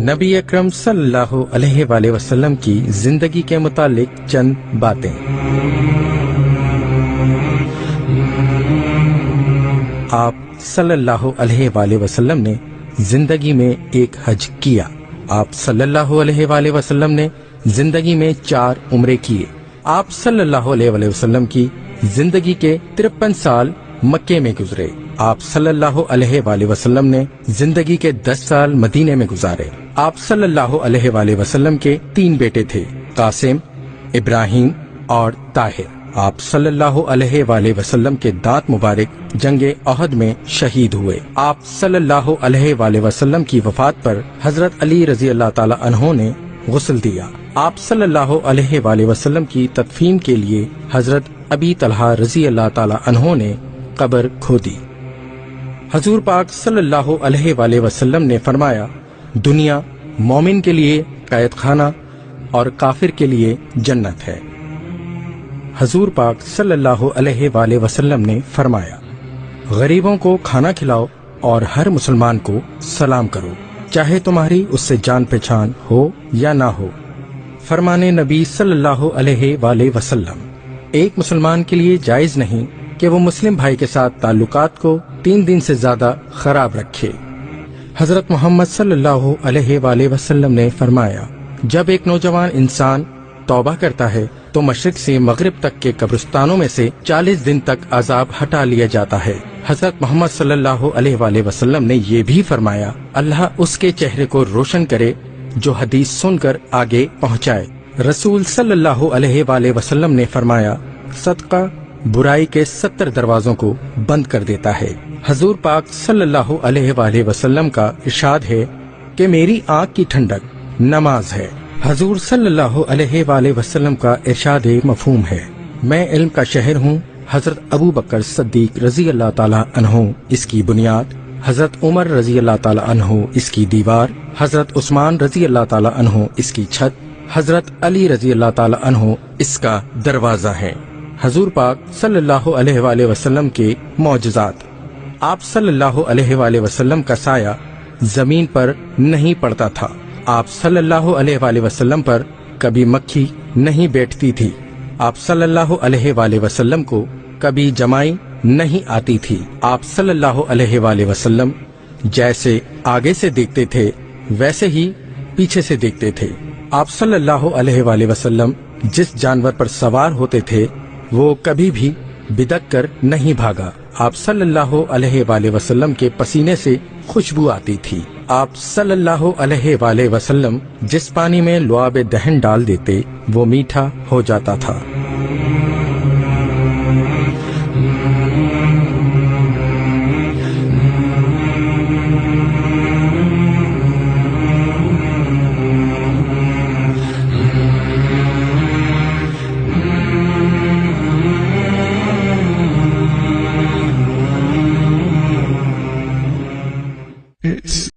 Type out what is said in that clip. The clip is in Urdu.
نبی اکرم صلی اللہ علیہ وآلہ وسلم کی زندگی کے متعلق چند باتیں۔ آپ صلی اللہ علیہ وآلہ وسلم نے زندگی میں ایک حج کیا۔ آپ صلی اللہ علیہ وآلہ وسلم نے زندگی میں 4 عمرے کیے۔ آپ صلی اللہ علیہ وآلہ وسلم کی زندگی کے 53 سال مکے میں گزرے۔ آپ صلی اللہ علیہ وآلہ وسلم نے زندگی کے 10 سال مدینے میں گزارے۔ آپ صلی اللہ علیہ وآلہ وسلم کے 3 بیٹے تھے، قاسم، ابراہیم اور طاہر۔ آپ صلی اللہ علیہ وآلہ وسلم کے دانت مبارک جنگ احد میں شہید ہوئے۔ آپ صلی اللہ علیہ وآلہ وسلم کی وفات پر حضرت علی رضی اللہ تعالی عنہ نے غسل دیا۔ آپ صلی اللہ علیہ وآلہ وسلم کی تدفین کے لیے حضرت ابی طلحہ رضی اللہ تعالی عنہ نے قبر کھودی۔ حضور پاک صلی اللہ علیہ وآلہ وسلم نے فرمایا، دنیا مومن کے لیے قید خانہ اور کافر کے لیے جنت ہے۔ حضور پاک صلی اللہ علیہ وآلہ وسلم نے فرمایا، غریبوں کو کھانا کھلاؤ اور ہر مسلمان کو سلام کرو، چاہے تمہاری اس سے جان پہچان ہو یا نہ ہو۔ فرمانے نبی صلی اللہ علیہ وآلہ وسلم، ایک مسلمان کے لیے جائز نہیں کہ وہ مسلم بھائی کے ساتھ تعلقات کو 3 دن سے زیادہ خراب رکھے۔ حضرت محمد صلی اللہ علیہ وآلہ وسلم نے فرمایا، جب ایک نوجوان انسان توبہ کرتا ہے تو مشرق سے مغرب تک کے قبرستانوں میں سے 40 دن تک عذاب ہٹا لیا جاتا ہے۔ حضرت محمد صلی اللہ علیہ وآلہ وسلم نے یہ بھی فرمایا، اللہ اس کے چہرے کو روشن کرے جو حدیث سن کر آگے پہنچائے۔ رسول صلی اللہ علیہ وآلہ وسلم نے فرمایا، صدقہ برائی کے 70 دروازوں کو بند کر دیتا ہے۔ حضور پاک صلی اللہ علیہ وآلہ وسلم کا ارشاد ہے کہ میری آنکھ کی ٹھنڈک نماز ہے۔ حضور صلی اللہ علیہ وآلہ وسلم کا ارشاد مفہوم ہے، میں علم کا شہر ہوں۔ حضرت ابو بکر صدیق رضی اللہ تعالی عنہ اس کی بنیاد، حضرت عمر رضی اللہ تعالی عنہ اس کی دیوار، حضرت عثمان رضی اللہ تعالی عنہ اس کی چھت، حضرت علی رضی اللہ تعالی عنہ اس کا دروازہ ہے۔ حضور پاک صلی اللہ علیہ وآلہ وسلم کے معجزات، آپ صلی اللہ علیہ وآلہ وسلم کا سایہ زمین پر نہیں پڑتا تھا۔ آپ صلی اللہ علیہ وآلہ وسلم پر کبھی مکھی نہیں بیٹھتی تھی۔ آپ صلی اللہ علیہ وآلہ وسلم کو کبھی جمائی نہیں آتی تھی۔ آپ صلی اللہ علیہ وآلہ وسلم جیسے آگے سے دیکھتے تھے ویسے ہی پیچھے سے دیکھتے تھے۔ آپ صلی اللہ علیہ وآلہ وسلم جس جانور پر سوار ہوتے تھے وہ کبھی بھی بدک کر نہیں بھاگا۔ آپ صلی اللہ علیہ وآلہ وسلم کے پسینے سے خوشبو آتی تھی۔ آپ صلی اللہ علیہ وآلہ وسلم جس پانی میں لعاب دہن ڈال دیتے وہ میٹھا ہو جاتا تھا۔